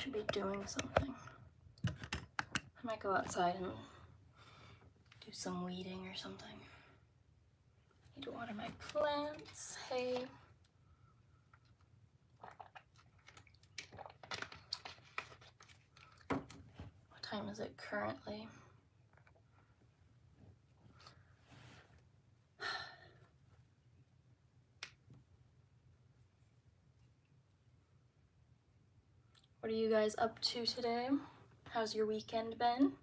should be doing something. I might go outside and do some weeding or something. Need to water my plants. Hey. What time is it currently? What are you guys up to today? How's your weekend been?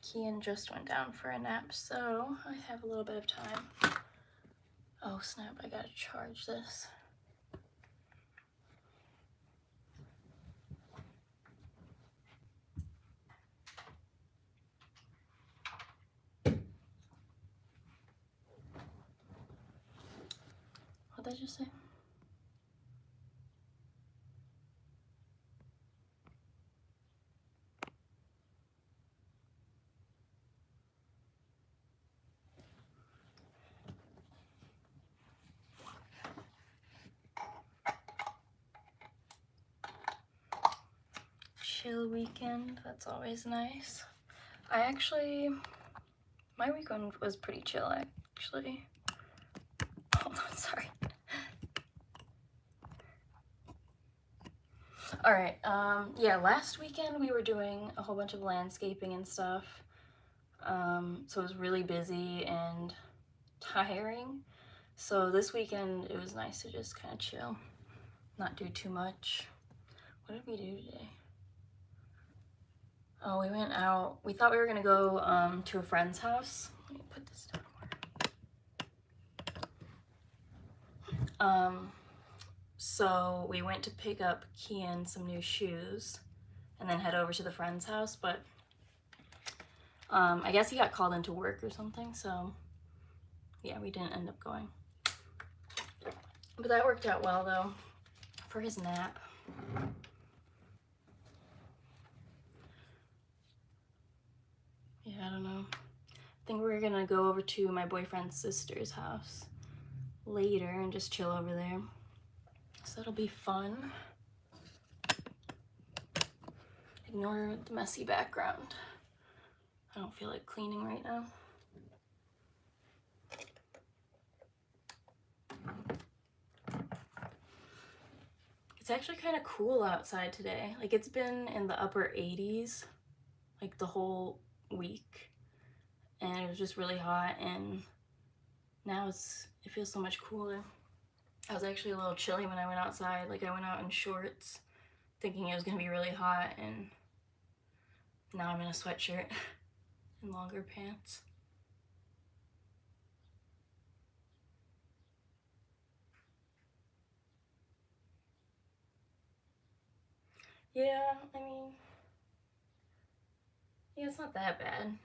Kian just went down for a nap, so I have a little bit of time. Oh snap, I gotta charge this. What'd I just say? Chill weekend, that's always nice. My weekend was pretty chill actually. Hold on, sorry. Alright, yeah, last weekend we were doing a whole bunch of landscaping and stuff. So it was really busy and tiring. So this weekend it was nice to just kind of chill, not do too much. What did we do today? Oh, we went out. We thought we were gonna go to a friend's house. Let me put this down more. So we went to pick up Kian some new shoes and then head over to the friend's house, but I guess he got called into work or something, so yeah, we didn't end up going. But that worked out well though, for his nap. Yeah, I don't know. I think we're gonna go over to my boyfriend's sister's house later and just chill over there. So that'll be fun. Ignore the messy background. I don't feel like cleaning right now. It's actually kind of cool outside today. Like it's been in the upper 80s like the whole week, and it was just really hot, and now it feels so much cooler. I was actually a little chilly when I went outside. Like I went out in shorts thinking it was gonna be really hot, and now I'm in a sweatshirt and longer pants. Yeah, I mean, yeah, it's not that bad.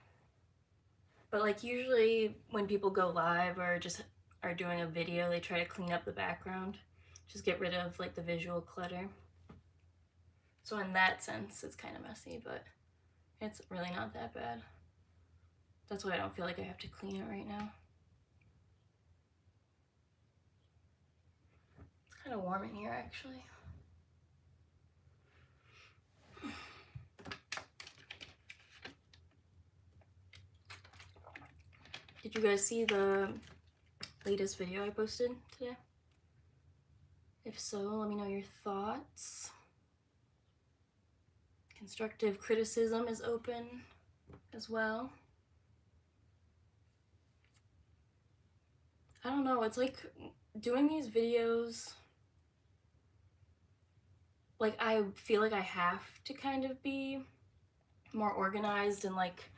But like usually when people go live or just are doing a video, they try to clean up the background, just get rid of like the visual clutter. So in that sense, it's kind of messy, but it's really not that bad. That's why I don't feel like I have to clean it right now. It's kind of warm in here actually. Did you guys see the latest video I posted today? If so, let me know your thoughts. Constructive criticism is open as well. I don't know, it's like doing these videos, like I feel like I have to kind of be more organized and like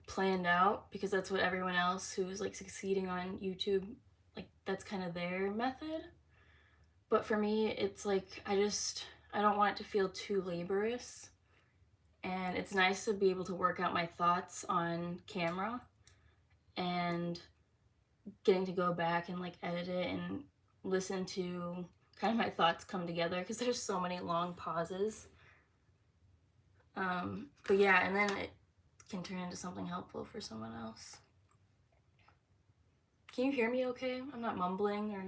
planned out, because that's what everyone else who's like succeeding on YouTube, like that's kind of their method. But for me, it's like I don't want it to feel too laborious, and it's nice to be able to work out my thoughts on camera and getting to go back and like edit it and listen to kind of my thoughts come together, because there's so many long pauses. But yeah, and then it can turn into something helpful for someone else. Can you hear me okay? I'm not mumbling or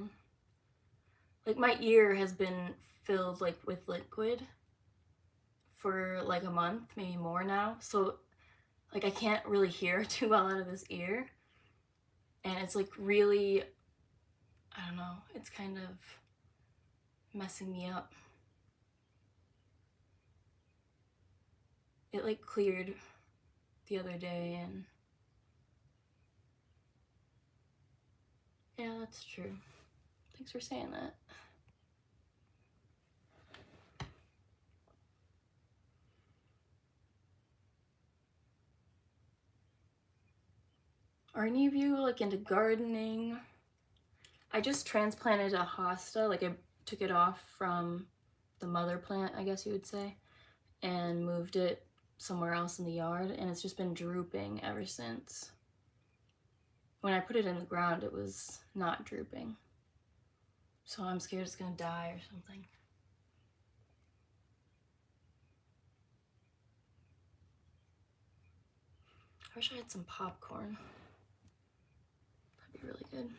like my ear has been filled like with liquid for like a month, maybe more now. So like I can't really hear too well out of this ear. And it's like really, I don't know, it's kind of messing me up. It like cleared the other day and yeah, that's true. Thanks for saying that. Are any of you like into gardening? I just transplanted a hosta, like I took it off from the mother plant, I guess you would say, and moved it somewhere else in the yard, and it's just been drooping ever since. When I put it in the ground, it was not drooping. So I'm scared it's gonna die or something. I wish I had some popcorn. That'd be really good.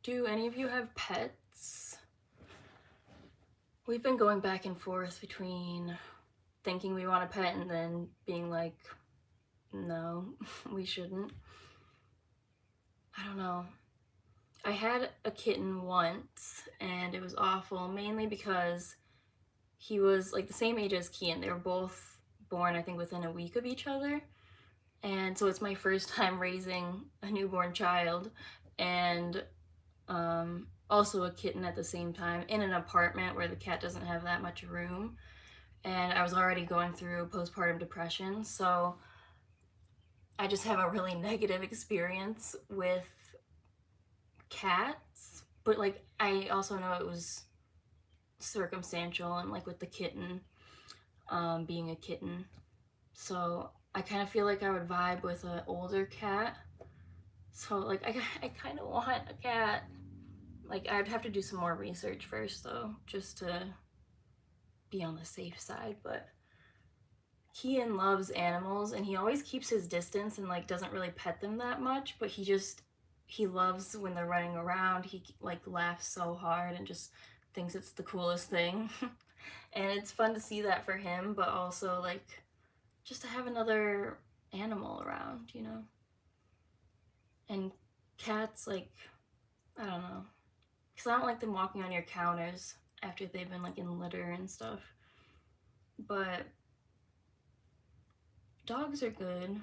Do any of you have pets? We've been going back and forth between thinking we want a pet and then being like, no, we shouldn't. I don't know. I had a kitten once and it was awful, mainly because he was like the same age as Kian. They were both born, I think, within a week of each other. And so it's my first time raising a newborn child and also a kitten at the same time in an apartment where the cat doesn't have that much room. And I was already going through postpartum depression, so I just have a really negative experience with cats. But like I also know it was circumstantial and like with the kitten being a kitten. So I kind of feel like I would vibe with an older cat. So like I kind of want a cat. Like I'd have to do some more research first though, just to be on the safe side. But Kian loves animals and he always keeps his distance and like doesn't really pet them that much, but he loves when they're running around. He like laughs so hard and just thinks it's the coolest thing. And it's fun to see that for him, but also like just to have another animal around, you know? And cats, like, I don't know. Because I don't like them walking on your counters after they've been like in litter and stuff. But dogs are good.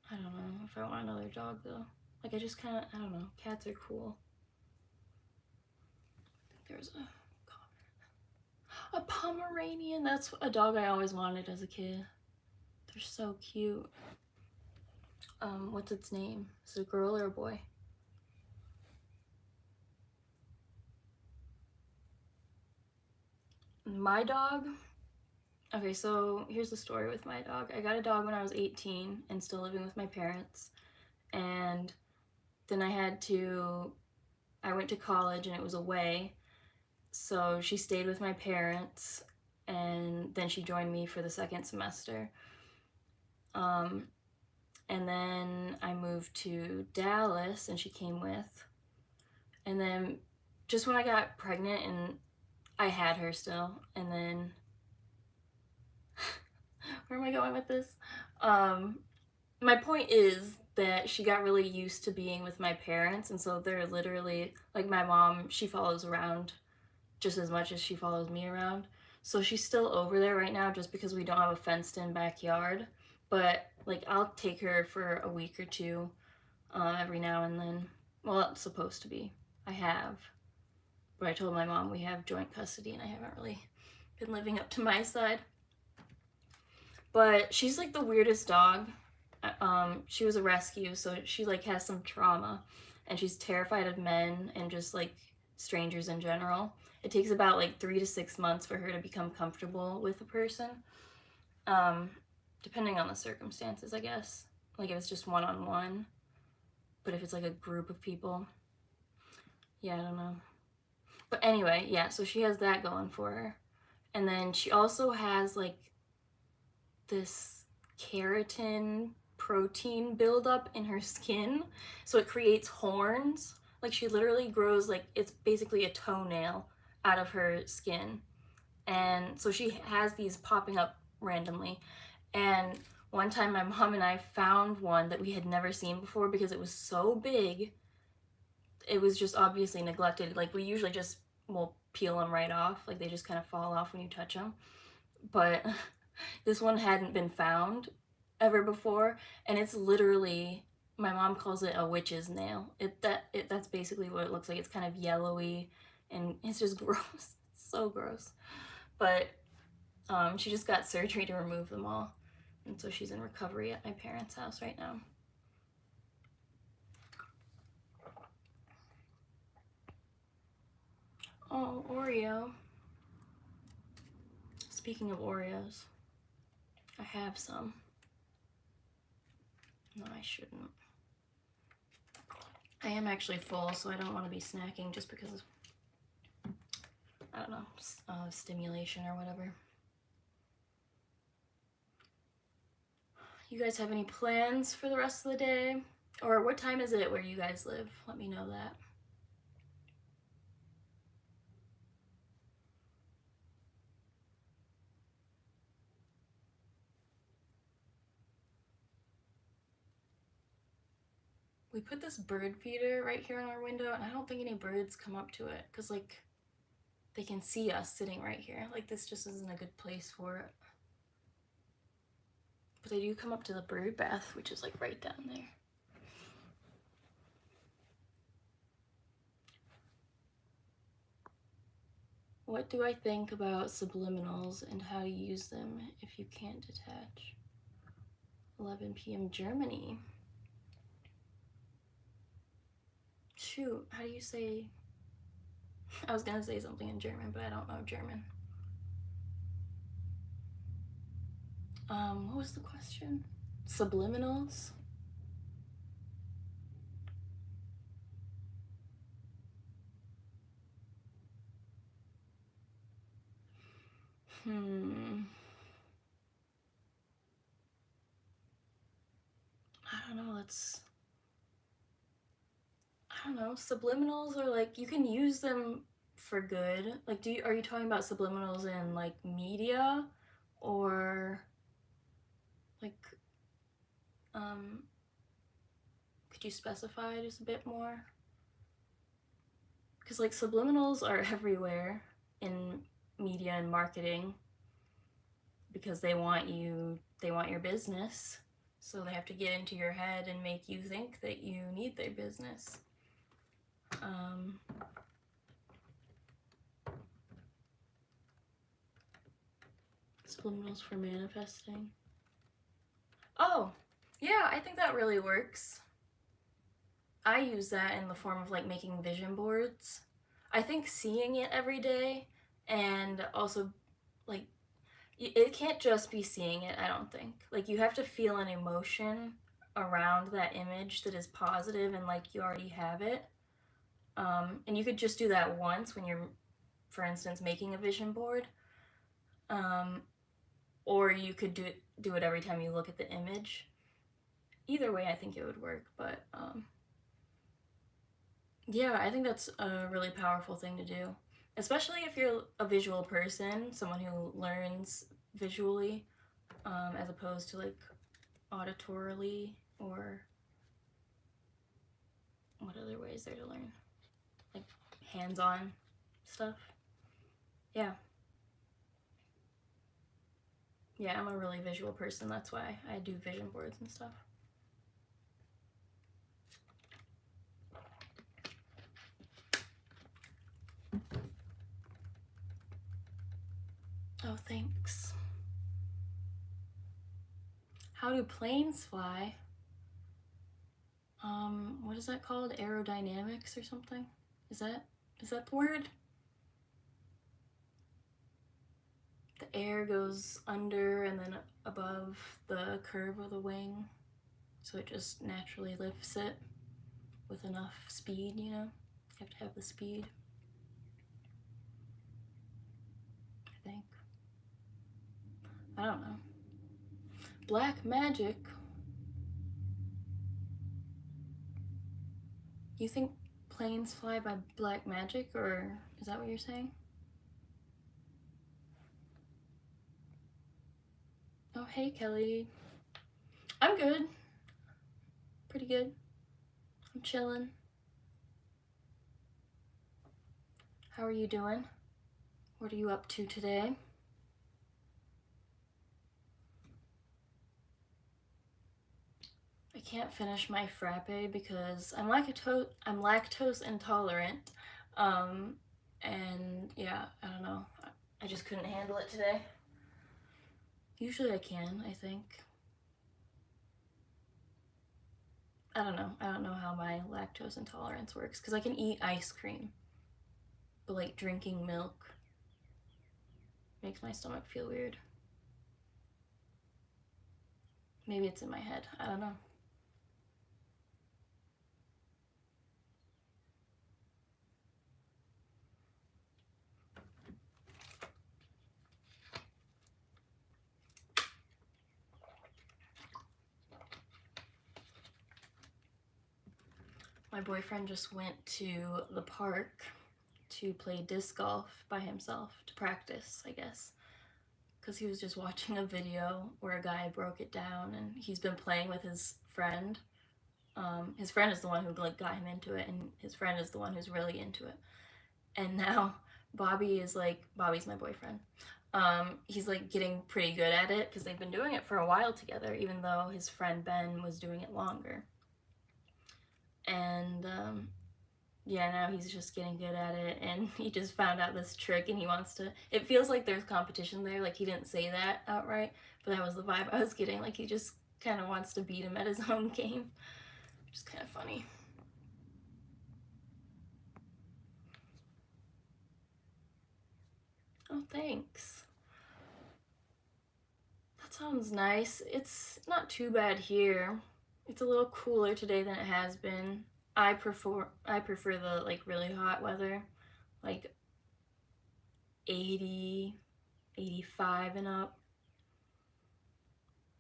I don't know if I want another dog though. Like I just kind of, I don't know. Cats are cool. I think there's a Pomeranian. That's a dog I always wanted as a kid. They're so cute. What's its name? Is it a girl or a boy? My dog. Okay, so here's the story with my dog. I got a dog when I was 18 and still living with my parents. And then I went to college and it was away. So she stayed with my parents and then she joined me for the second semester. And then I moved to Dallas and she came with. And then just when I got pregnant and I had her still, and then where am I going with this? My point is that she got really used to being with my parents, and so they're literally like my mom, she follows around just as much as she follows me around. So she's still over there right now just because we don't have a fenced in backyard. But like I'll take her for a week or two every now and then. Well, it's supposed to be. I have. But I told my mom we have joint custody and I haven't really been living up to my side. But she's like the weirdest dog. She was a rescue, so she like has some trauma and she's terrified of men and just like strangers in general. It takes about like 3 to 6 months for her to become comfortable with a person, depending on the circumstances, I guess. Like if it's just one-on-one, but if it's like a group of people, yeah, I don't know. But anyway, yeah, so she has that going for her. And then she also has like this keratin protein buildup in her skin, so it creates horns. Like she literally grows like it's basically a toenail out of her skin. And so she has these popping up randomly. And one time my mom and I found one that we had never seen before because it was so big. It was just obviously neglected. Like we usually just will peel them right off. Like they just kind of fall off when you touch them. But this one hadn't been found ever before, and it's literally, my mom calls it a witch's nail. That's basically what it looks like. It's kind of yellowy and it's just gross. It's so gross. But she just got surgery to remove them all, and so she's in recovery at my parents' house right now. Oh, Oreo. Speaking of Oreos, I have some. No, I shouldn't. I am actually full, so I don't want to be snacking just because of, I don't know, stimulation or whatever. You guys have any plans for the rest of the day? Or what time is it where you guys live? Let me know that. We put this bird feeder right here in our window, and I don't think any birds come up to it because, like, they can see us sitting right here. Like, this just isn't a good place for it. But they do come up to the bird bath, which is, like, right down there. What do I think about subliminals and how to use them if you can't detach? 11 p.m. Germany. Shoot, how do you say? I was gonna say something in German, but I don't know German. What was the question? Subliminals? I don't know, I don't know, subliminals are like, you can use them for good. Like, are you talking about subliminals in like media, or like, could you specify just a bit more? Because like subliminals are everywhere in media and marketing because they want your business, so they have to get into your head and make you think that you need their business. Subliminals for manifesting. Oh, yeah, I think that really works. I use that in the form of like making vision boards. I think seeing it every day, and also like it can't just be seeing it, I don't think. Like you have to feel an emotion around that image that is positive and like you already have it. And you could just do that once when you're, for instance, making a vision board. Or you could do it every time you look at the image. Either way, I think it would work, but yeah, I think that's a really powerful thing to do, especially if you're a visual person, someone who learns visually, as opposed to like auditorily, or what other ways there to learn? Like hands-on stuff. Yeah. Yeah, I'm a really visual person. That's why I do vision boards and stuff. Oh, thanks. How do planes fly? What is that called? Aerodynamics or something? Is that the word? The air goes under and then above the curve of the wing, so it just naturally lifts it with enough speed, you know? You have to have the speed, I think. I don't know. Black magic. You think planes fly by black magic, or is that what you're saying? Oh, hey, Kelly. I'm good. Pretty good. I'm chilling. How are you doing? What are you up to today? I can't finish my frappe because I'm lactose intolerant. Um, and yeah, I don't know. I just couldn't handle it today. Usually I can, I think. I don't know. I don't know how my lactose intolerance works because I can eat ice cream, but like drinking milk makes my stomach feel weird. Maybe it's in my head. I don't know. My boyfriend just went to the park to play disc golf by himself to practice, I guess, because he was just watching a video where a guy broke it down and he's been playing with his friend. His friend is the one who like got him into it, and his friend is the one who's really into it. And now Bobby's my boyfriend. He's like getting pretty good at it because they've been doing it for a while together, even though his friend Ben was doing it longer. And yeah, now he's just getting good at it, and he just found out this trick, and he wants to. It feels like there's competition there. Like he didn't say that outright, but that was the vibe I was getting. Like he just kind of wants to beat him at his own game, which is kind of funny. Oh, thanks. That sounds nice. It's not too bad here. It's a little cooler today than it has been. I prefer the like really hot weather, like 80, 85 and up.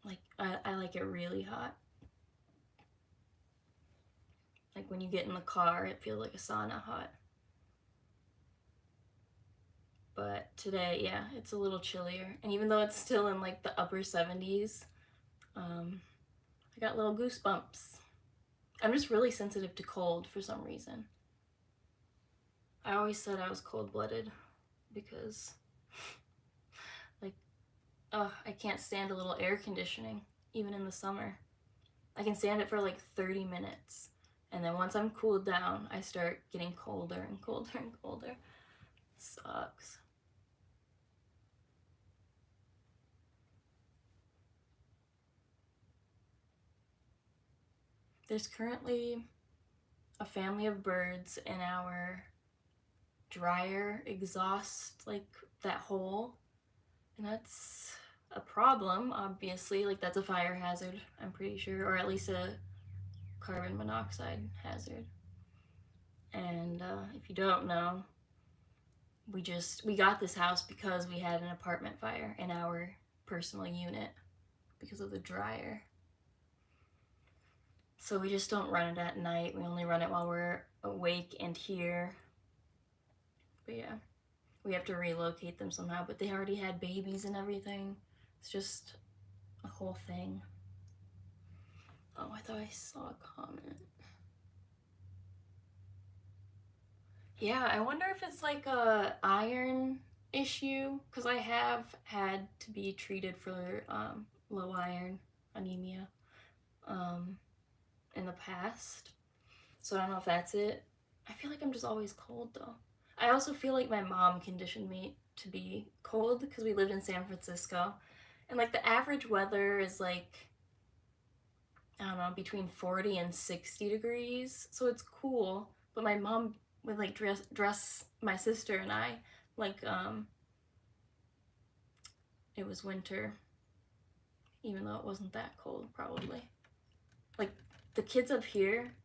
Like I like it really hot. Like when you get in the car, it feels like a sauna hot. But today, yeah, it's a little chillier. And even though it's still in like the upper 70s, I got little goosebumps. I'm just really sensitive to cold for some reason. I always said I was cold blooded because, like, I can't stand a little air conditioning, even in the summer. I can stand it for like 30 minutes. And then once I'm cooled down, I start getting colder and colder and colder. It sucks. There's currently a family of birds in our dryer exhaust, like that hole. And that's a problem, obviously. Like, that's a fire hazard, I'm pretty sure, or at least a carbon monoxide hazard. And if you don't know, we got this house because we had an apartment fire in our personal unit because of the dryer. So we just don't run it at night. We only run it while we're awake and here. But yeah, we have to relocate them somehow. But they already had babies and everything. It's just a whole thing. Oh, I thought I saw a comment. Yeah, I wonder if it's like a iron issue because I have had to be treated for low iron anemia um, in the past. So I don't know if that's it. I feel like I'm just always cold though. I also feel like my mom conditioned me to be cold because we lived in San Francisco. And like the average weather is like, I don't know, between 40 and 60 degrees. So it's cool. But my mom would like dress my sister and I like it was winter, even though it wasn't that cold probably. Like the kids up here,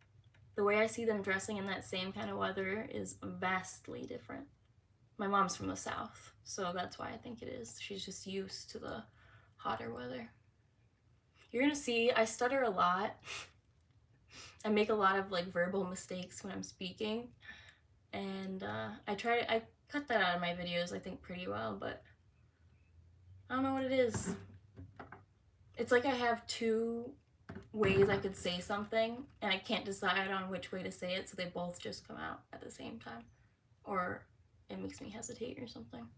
the way I see them dressing in that same kind of weather is vastly different. My mom's from the South, so that's why I think it is. She's just used to the hotter weather. You're gonna see I stutter a lot. I make a lot of like verbal mistakes when I'm speaking, and I cut that out of my videos, I think, pretty well, but I don't know what it is. It's like I have two ways I could say something, and I can't decide on which way to say it, so they both just come out at the same time. Or it makes me hesitate or something.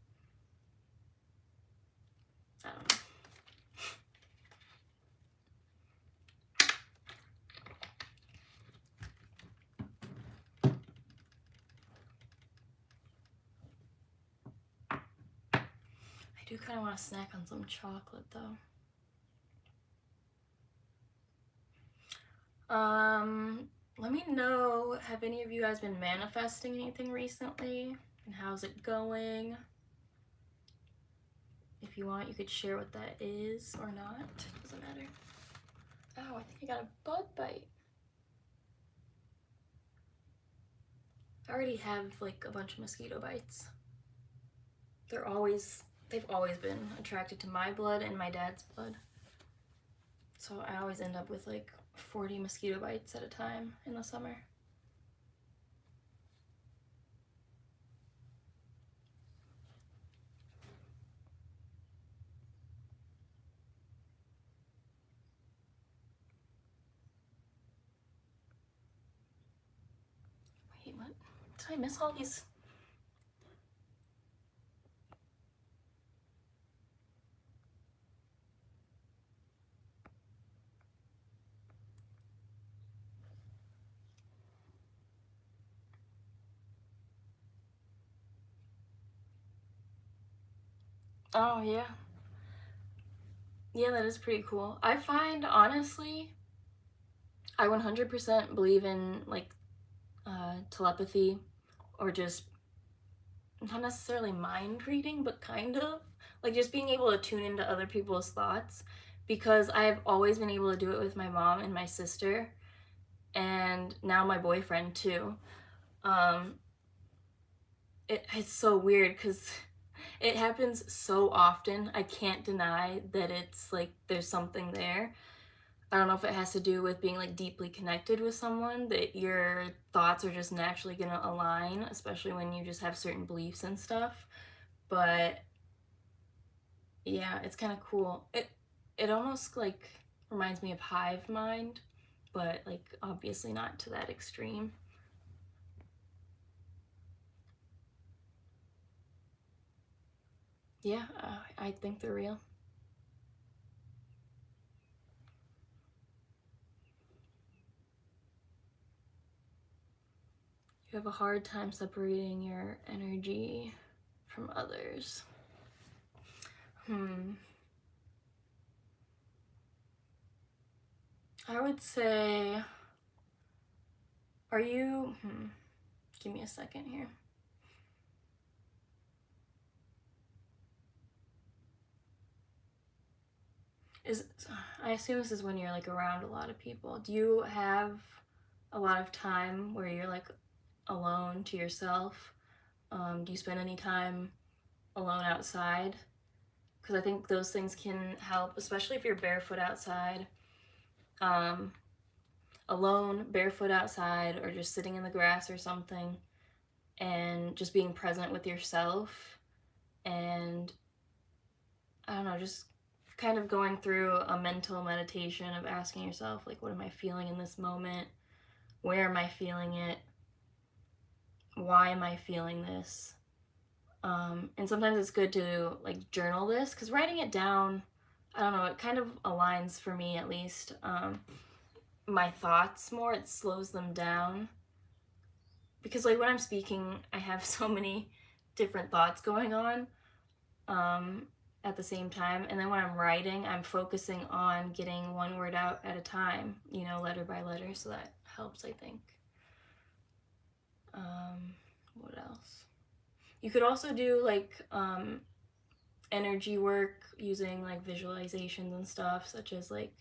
I don't know. I do kind of want to snack on some chocolate though. Let me know, have any of you guys been manifesting anything recently? And how's it going? If you want, you could share what that is or not. Doesn't matter. Oh, I think I got a bug bite. I already have like a bunch of mosquito bites. They've always been attracted to my blood and my dad's blood. So I always end up with like 40 mosquito bites at a time in the summer. Wait, what? Did I miss all these? Oh, yeah. Yeah, that is pretty cool. I find, honestly, I 100% believe in like telepathy, or just not necessarily mind reading, but kind of like just being able to tune into other people's thoughts, because I've always been able to do it with my mom and my sister, and now my boyfriend too. Um, it's so weird because it happens so often. I can't deny that it's like there's something there. I don't know if it has to do with being like deeply connected with someone, that your thoughts are just naturally gonna align, especially when you just have certain beliefs and stuff. But yeah, it's kind of cool. It almost like reminds me of hive mind, but like obviously not to that extreme. Yeah, I think they're real. You have a hard time separating your energy from others. I would say, are you, give me a second here. I assume this is when you're like around a lot of people. Do you have a lot of time where you're like alone to yourself? Do you spend any time alone outside? Because I think those things can help, especially if you're barefoot outside. Alone, barefoot outside, or just sitting in the grass or something, and just being present with yourself, and I don't know, just kind of going through a mental meditation of asking yourself, like, what am I feeling in this moment? Where am I feeling it? Why am I feeling this? And sometimes it's good to like journal this, because writing it down, I don't know, it kind of aligns for me at least. My thoughts more, it slows them down, because like when I'm speaking, I have so many different thoughts going on at the same time, and then when I'm writing, I'm focusing on getting one word out at a time, you know, letter by letter, so that helps, I think. What else? You could also do like energy work using like visualizations and stuff, such as like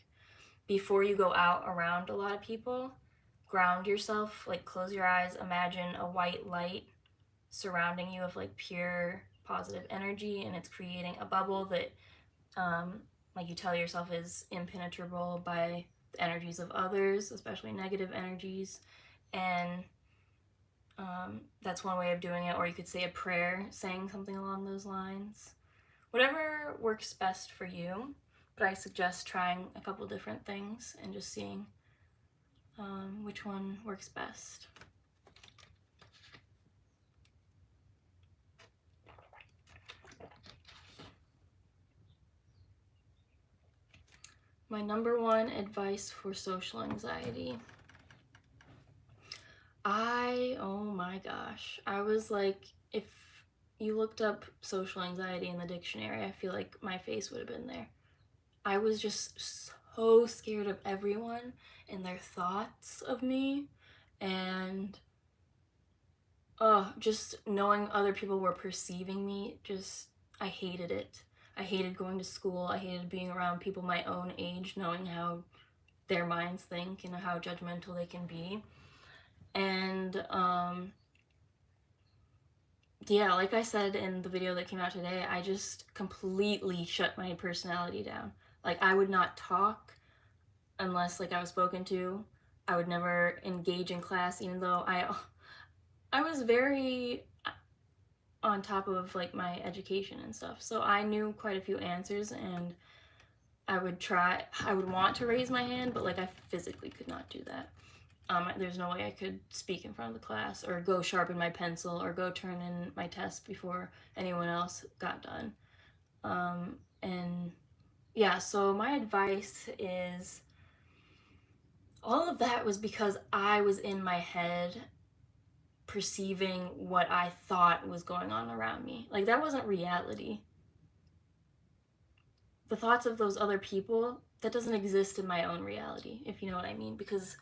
before you go out around a lot of people, ground yourself, like close your eyes, imagine a white light surrounding you of like pure positive energy, and it's creating a bubble that like you tell yourself is impenetrable by the energies of others, especially negative energies. And that's one way of doing it. Or you could say a prayer saying something along those lines. Whatever works best for you, but I suggest trying a couple different things and just seeing which one works best. My number one advice for social anxiety. Oh my gosh, I was like, if you looked up social anxiety in the dictionary, I feel like my face would have been there. I was just so scared of everyone and their thoughts of me, and just knowing other people were perceiving me, I hated it. I hated going to school. I hated being around people my own age, knowing how their minds think and how judgmental they can be. And yeah, like I said in the video that came out today, I just completely shut my personality down. Like, I would not talk unless like I was spoken to. I would never engage in class, even though I was very on top of like my education and stuff. So I knew quite a few answers, and I would want to raise my hand, but like I physically could not do that. There's no way I could speak in front of the class or go sharpen my pencil or go turn in my test before anyone else got done. And yeah, so my advice is, all of that was because I was in my head perceiving what I thought was going on around me. Like, that wasn't reality. The thoughts of those other people, that doesn't exist in my own reality, if you know what I mean, because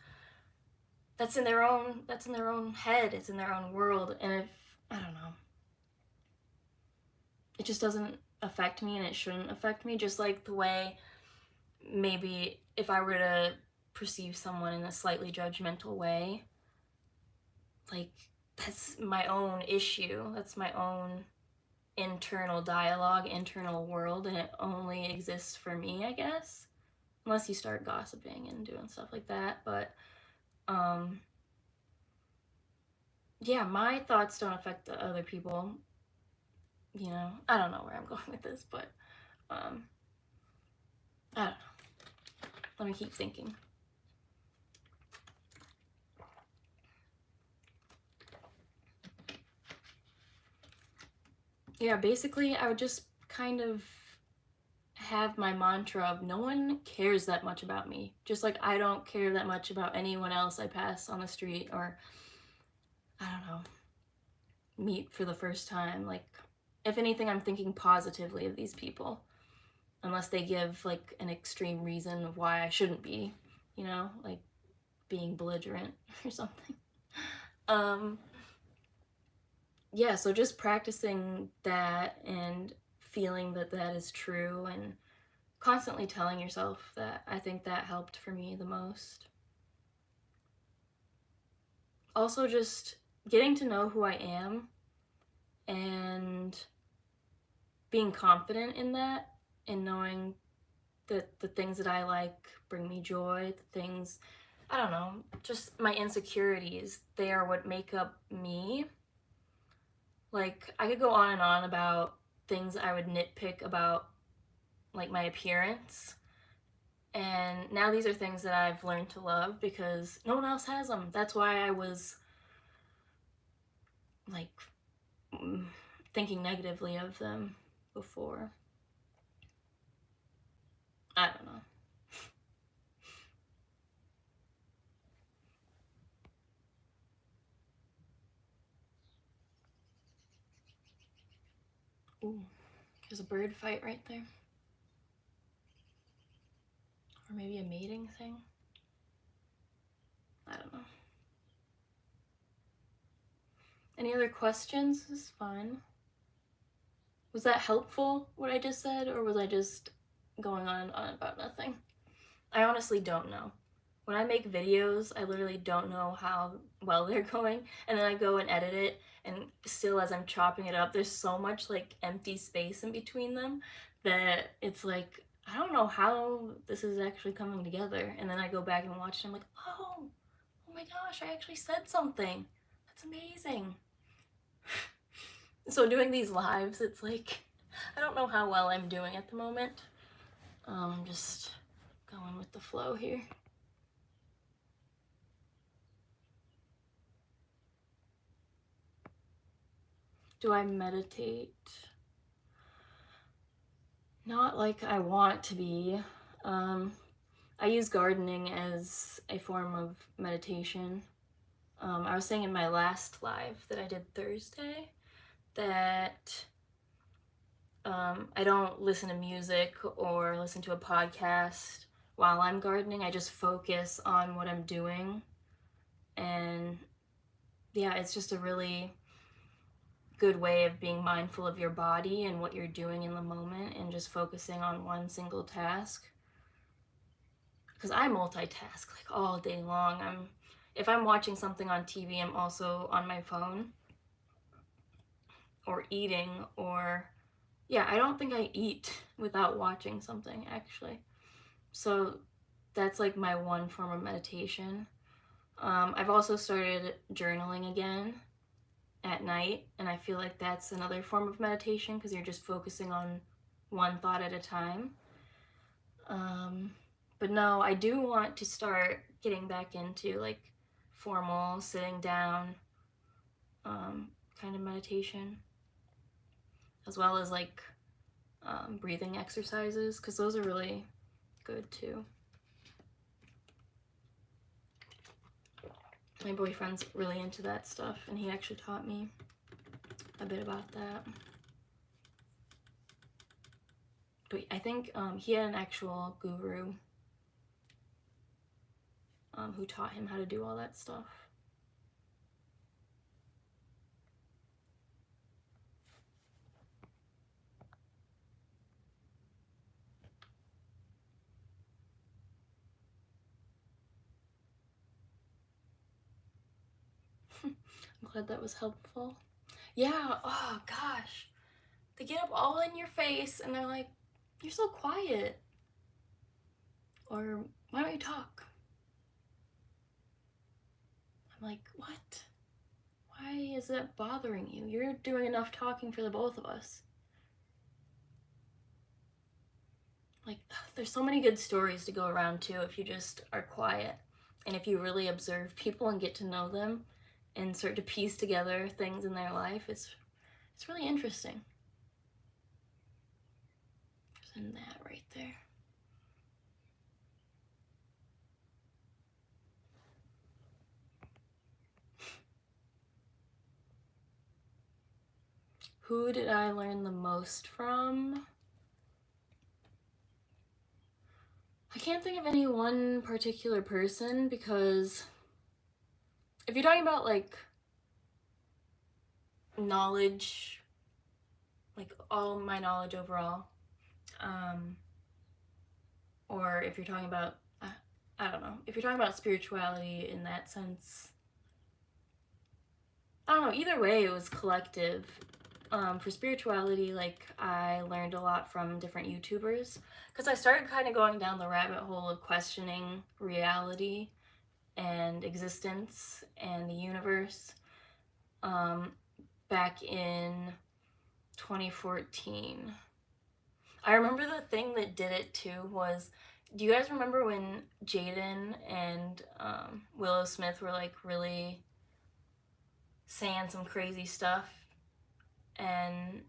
that's in their own head, it's in their own world. And if, I don't know, it just doesn't affect me, and it shouldn't affect me. Just like the way maybe if I were to perceive someone in a slightly judgmental way, like, that's my own issue, that's my own internal dialogue, internal world, and it only exists for me, I guess, unless you start gossiping and doing stuff like that. But yeah, my thoughts don't affect the other people, you know. I don't know where I'm going with this, but I don't know. Let me keep thinking. Yeah, basically I would just kind of have my mantra of no one cares that much about me. Just like I don't care that much about anyone else I pass on the street, or I don't know, meet for the first time. Like, if anything, I'm thinking positively of these people, unless they give like an extreme reason of why I shouldn't be, you know, like being belligerent or something. Yeah, so just practicing that and feeling that that is true, and constantly telling yourself that, I think that helped for me the most. Also, just getting to know who I am and being confident in that, and knowing that the things that I like bring me joy, the things, I don't know, just my insecurities, they are what make up me. Like, I could go on and on about things I would nitpick about, like my appearance. And now these are things that I've learned to love because no one else has them. That's why I was like thinking negatively of them before. I don't know. Ooh, there's a bird fight right there. Or maybe a mating thing. I don't know. Any other questions? This is fun. Was that helpful, what I just said, or was I just going on and on about nothing? I honestly don't know. When I make videos, I literally don't know how well they're going, and then I go and edit it, and still as I'm chopping it up, there's so much like empty space in between them that it's like I don't know how this is actually coming together. And then I go back and watch it. I'm like, oh my gosh, I actually said something. That's amazing. So doing these lives, it's like, I don't know how well I'm doing at the moment. I'm just going with the flow here. Do I meditate? Not like I want to be. I use gardening as a form of meditation. I was saying in my last live that I did Thursday that I don't listen to music or listen to a podcast while I'm gardening. I just focus on what I'm doing. And yeah, it's just a really good way of being mindful of your body and what you're doing in the moment and just focusing on one single task. Because I multitask like all day long. If I'm watching something on TV, I'm also on my phone or eating, or yeah, I don't think I eat without watching something actually. So that's like my one form of meditation. I've also started journaling again at night, and I feel like that's another form of meditation because you're just focusing on one thought at a time. But no, I do want to start getting back into like formal sitting down kind of meditation, as well as like breathing exercises, because those are really good too. My boyfriend's really into that stuff, and he actually taught me a bit about that. But I think he had an actual guru who taught him how to do all that stuff. I'm glad that was helpful. Yeah, oh gosh. They get up all in your face and they're like, you're so quiet. Or why don't you talk? I'm like, what? Why is that bothering you? You're doing enough talking for the both of us. Like, there's so many good stories to go around too if you just are quiet. And if you really observe people and get to know them and start to piece together things in their life, it's really interesting. There's that right there. Who did I learn the most from? I can't think of any one particular person, because if you're talking about like knowledge, like all my knowledge overall, or if you're talking about, I don't know, if you're talking about spirituality in that sense, I don't know, either way it was collective. For spirituality, like I learned a lot from different YouTubers, because I started kind of going down the rabbit hole of questioning reality and existence and the universe back in 2014. I remember the thing that did it too was, do you guys remember when Jaden and Willow Smith were like really saying some crazy stuff? And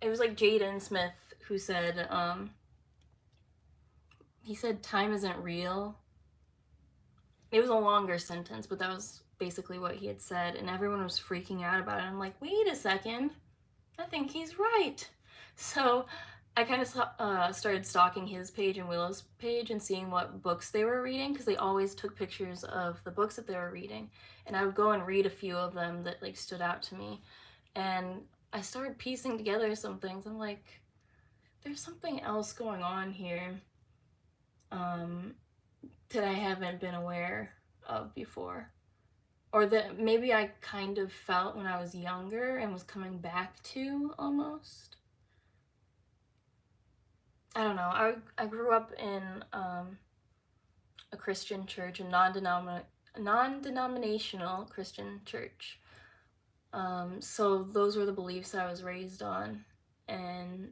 it was like Jaden Smith who said, he said time isn't real. It was a longer sentence, but that was basically what he had said, and everyone was freaking out about it. I'm like, wait a second, I think he's right. So I kind of started stalking his page and Willow's page and seeing what books they were reading, because they always took pictures of the books that they were reading, and I would go and read a few of them that like stood out to me, and I started piecing together some things. I'm like, there's something else going on here that I haven't been aware of before, or that maybe I kind of felt when I was younger and was coming back to almost. I don't know. I grew up in a Christian church, a non-denominational Christian church. So those were the beliefs I was raised on, and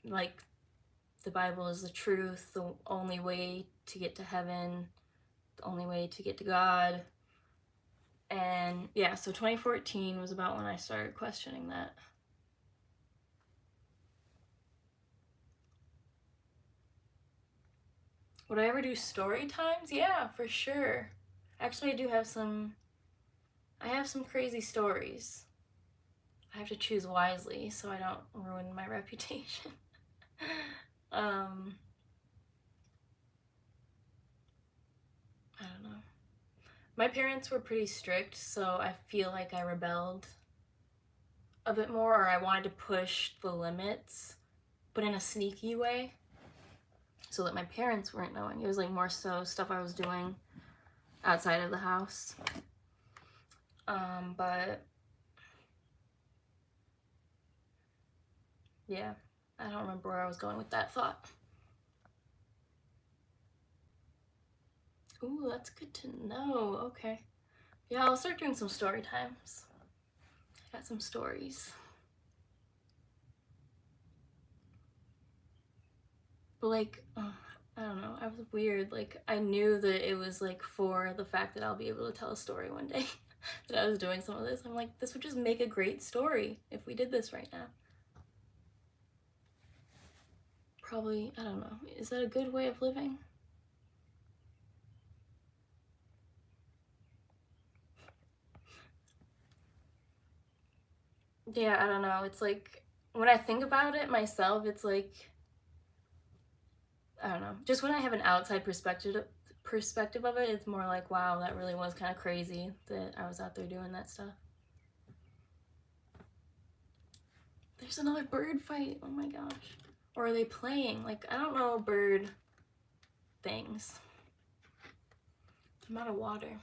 like the Bible is the truth, the only way to get to heaven, the only way to get to God. And yeah, so 2014 was about when I started questioning that. Would I ever do story times? Yeah, for sure. Actually, I have some crazy stories. I have to choose wisely so I don't ruin my reputation. um, I don't know. My parents were pretty strict, so I feel like I rebelled a bit more, or I wanted to push the limits, but in a sneaky way, so that my parents weren't knowing. It was like more so stuff I was doing outside of the house. But yeah, I don't remember where I was going with that thought. Ooh, that's good to know. Okay. Yeah, I'll start doing some story times. I got some stories. But like, I don't know, I was weird. Like, I knew that it was like for the fact that I'll be able to tell a story one day that I was doing some of this. I'm like, this would just make a great story if we did this right now. Probably, I don't know. Is that a good way of living? Yeah, I don't know. It's like, when I think about it myself, it's like, I don't know. Just when I have an outside perspective of it, it's more like, wow, that really was kind of crazy that I was out there doing that stuff. There's another bird fight. Oh my gosh. Or are they playing? Like, I don't know bird things. I'm out of water.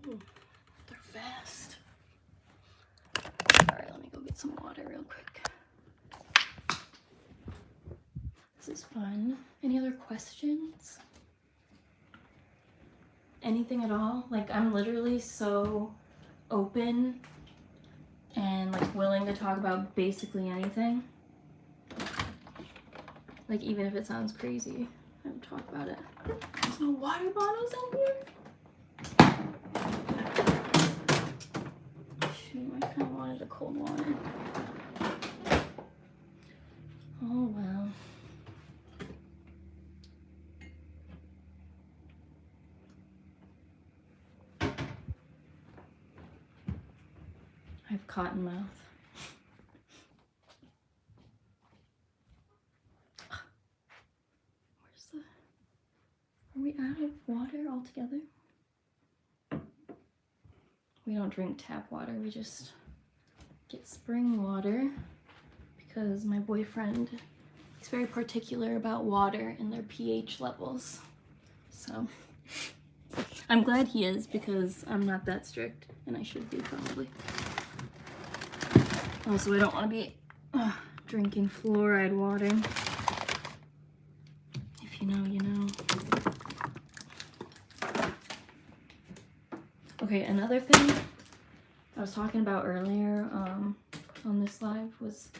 Ooh, they're fast. Alright, let me go get some water real quick. This is fun. Any other questions? Anything at all? Like, I'm literally so open and like willing to talk about basically anything. Like, even if it sounds crazy, I would talk about it. There's no water bottles in here? Shoot, I kind of wanted a cold water. Oh well. I have cotton mouth. Are we out of water altogether? We don't drink tap water, we just get spring water because my boyfriend is very particular about water and their pH levels. So I'm glad he is because I'm not that strict and I should be probably. Also, I don't want to be drinking fluoride water. If you know, you know. Okay, another thing I was talking about earlier on this live was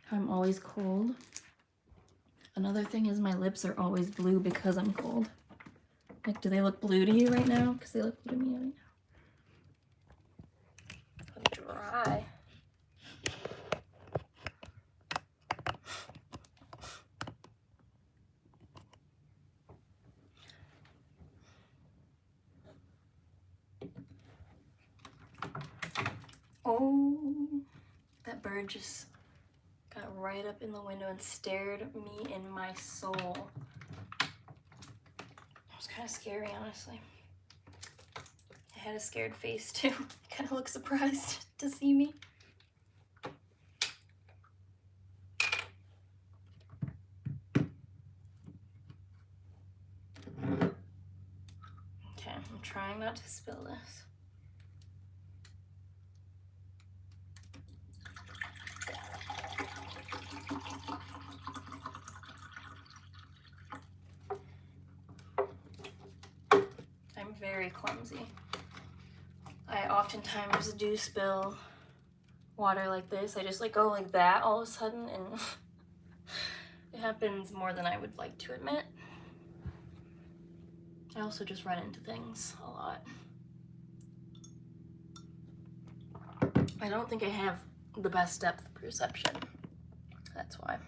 how I'm always cold. Another thing is my lips are always blue because I'm cold. Like, do they look blue to you right now? Because they look blue to me right now. Look dry. Oh, that bird just got right up in the window and stared me in my soul. It was kind of scary, honestly. I had a scared face too. I kind of looked surprised to see me. Okay, I'm trying not to spill this. very clumsy. I oftentimes do spill water like this. I just like go like that all of a sudden, and it happens more than I would like to admit. I also just run into things a lot. I don't think I have the best depth perception. That's why.